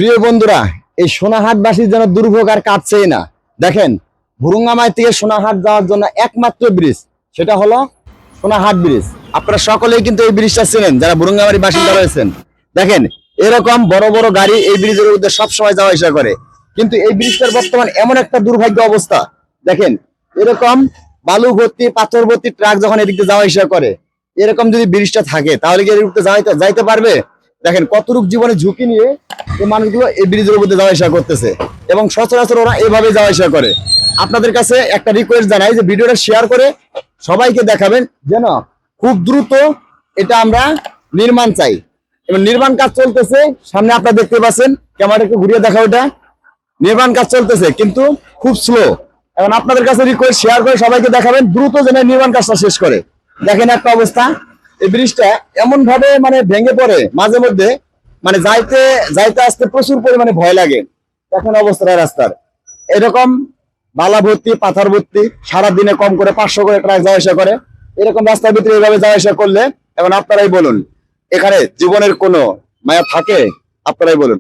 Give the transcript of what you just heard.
প্রিয় বন্ধুরা, এই সোনাহাটবাসীর যেন দুর্ভোগ আর কাটছেই না। দেখেন, ভুরুঙ্গামাই থেকে সোনাহাট যাওয়ার জন্য একমাত্র ব্রিজ, সেটা হলো সোনাহাট ব্রিজ। আপনারা সকলেই কিন্তু এই ব্রিজটা চেনেন যারা ভুরুঙ্গামারি বাসিন্দা রয়েছেন। দেখেন, এরকম বড় বড় গাড়ি এই ব্রিজের মধ্যে সবসময় যাওয়া আসা করে, কিন্তু এই ব্রিজটার বর্তমান এমন একটা দুর্ভাগ্য অবস্থা। দেখেন, এরকম বালু ভর্তি পাথর ভর্তি ট্রাক যখন এদিকে যাওয়া আসা করে, এরকম যদি ব্রিজটা থাকে তাহলে কি এর উপরে যাইতে পারবে? দেখেন কতটুক জীবনে ঝুঁকি নিয়ে এই মানুষগুলো এই ব্রিজের উপরে যাওয়া আসা করতেছে, এবং সচরাচর ওরা এভাবে যাওয়া আসা করে। আপনাদের কাছে একটা রিকোয়েস্ট জানাই যে ভিডিওটা শেয়ার করে সবাইকে দেখাবেন, যেন খুব দ্রুত এটা আমরা নির্মাণ চাই। এবং নির্মাণ কাজ চলতেছে, সামনে আপনারা দেখতে পাচ্ছেন, ক্যামেরা একটু ঘুরিয়ে দেখা, ওটা নির্মাণ কাজ চলতেছে কিন্তু খুব স্লো। এখন আপনাদের কাছে রিকোয়েস্ট, শেয়ার করে সবাইকে দেখাবেন দ্রুত যেন নির্মাণ কাজটা শেষ করে। দেখেন একটা অবস্থা, এই ব্রিজটা এমন ভাবে মানে ভেঙে পড়ে মাঝে মধ্যে, মানে যাইতে যাইতে আসতে প্রচুর পরিমাণে ভয় লাগে। দেখেন অবস্থাটা রাস্তার, এরকম বালা ভর্তি পাথর ভর্তি, সারাদিনে কম করে 500 করে ট্রাক যাওয়া আসা করে। এরকম রাস্তার ভিতরে এইভাবে যাওয়া আসা করলে এখন আপনারাই বলুন, এখানে জীবনের কোনো মায়া থাকে? আপনারাই বলুন।